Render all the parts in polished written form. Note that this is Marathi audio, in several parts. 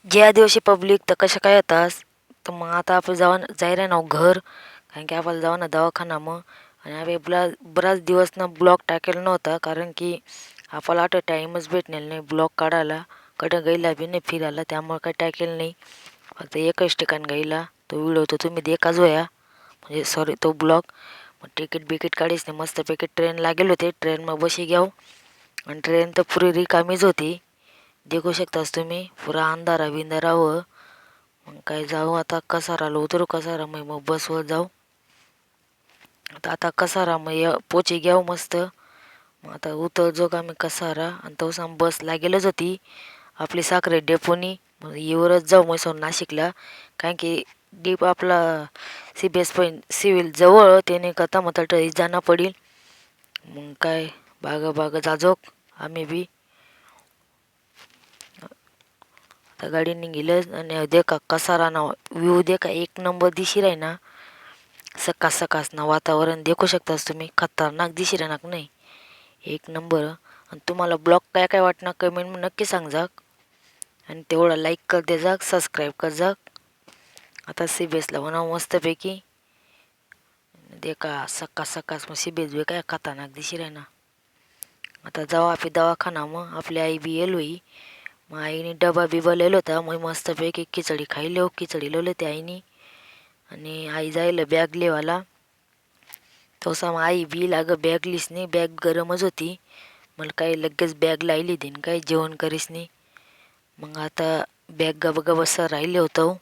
ज्या दिवशी पब्लिक तर कशा काय येतात. तर मग आता आपण जायला ना घर, कारण की आपल्याला जावं ना दवाखाना. मग आणि आम्ही बराच दिवस ना ब्लॉक टाकेला नव्हता, कारण की आपल्याला आता टाईमच भेटणार नाही ब्लॉक काढायला. कुठं गेला बी नाही फिरायला, त्यामुळे काही टाकेल नाही. फक्त एकच ठिकाण गेला, तो व्हिडिओ तो तुम्ही देखाच होया, म्हणजे सॉरी तो ब्लॉग. मग तिकीट बिकीट काढीच नाही, मस्तपैकी ट्रेन लागेल होते. ट्रेन मग बशी घ्याव, आणि ट्रेन तर पुरी रिकामीच होती. देखू शकतास तुम्ही, पुरा अंधारा बिंधारा व मग काय जाऊ आता कसाराला उतरू. कसारा मग बसवर जाऊ. आता कसारा मग पोचे घ्याव मस्त. मग आता उतरजो का मी कसारा, आणि तो साम बस लागेलच होती आपली साखरे डेपोनी. मग येवरच जाऊ मग नाशिकला, कारण की डीप आपला CBS पॉईंट सिव्हिल जवळ त्याने कथा मग जाणं पडेल. मग काय बागा जाजोक आम्ही बी. आता गाडीने गेलं, आणि देखा कसारा ना व्ह्यू देखा एक नंबर दिशी राही ना. सकास ना वातावरण देखू शकतास तुम्ही, खतरनाक दिशी राहणार नाही, एक नंबर. आणि तुम्हाला ब्लॉग काय काय वाटणार कमेंट नक्की सांग. आणि तेवढा लाईक कर दे जाक, सबस्क्राईब कर जाक. आता CBSला म्हणावं मस्तपैकी. देखा सकास मग CBS बी काय खतरनाक दिशी राही. आता जाऊ आपली दवाखाना. मग आपली आई बी येलो होई. मग आईने डबा बिबा लिहिलं होता, मग मस्तपैकी खिचडी खायलो. खिचडी लिहिलं ते आईने, आणि आई जायला बॅग लेवाला. तसा मग आई बी लाग बॅग लिस नाही, बॅग गरमच होती. मला काही लगेच बॅग लायली देईन, काही जेवण करीस नाही. मग आता बॅग गबसं राहिले होतं.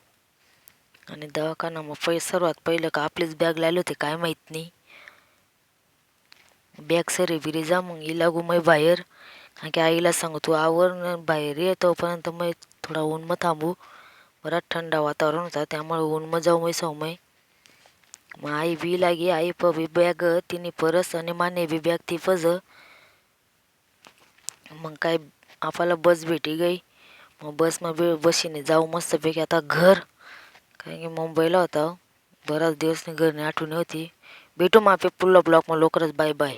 आणि दवाखाना मग सर्वात पहिलं का आपलीच बॅग लायले होते काय माहीत नाही. बॅग सरी बिरी जा, मग लागू मग बाहेर. कारण की आईला सांगू तू आवर बाहेर ये, तोपर्यंत मग थोडा ऊन मग थांबू. बराच थंडा वातावरण होता, त्यामुळे ऊन मग जाऊ मग सवमय. मग आई बी लागी, आई बी बॅग तिने परस, आणि माने बी बॅग ती फज. मग काय आपल्याला बस भेटी गई. मग बस मग बशीने जाऊ मस्तपैकी आता घर, कारण की मुंबईला होता. बराच दिवस घर नाही आठवण होती. भेटू मग आपल्या पुढल्या ब्लॉक मग लवकरच. Bye bye.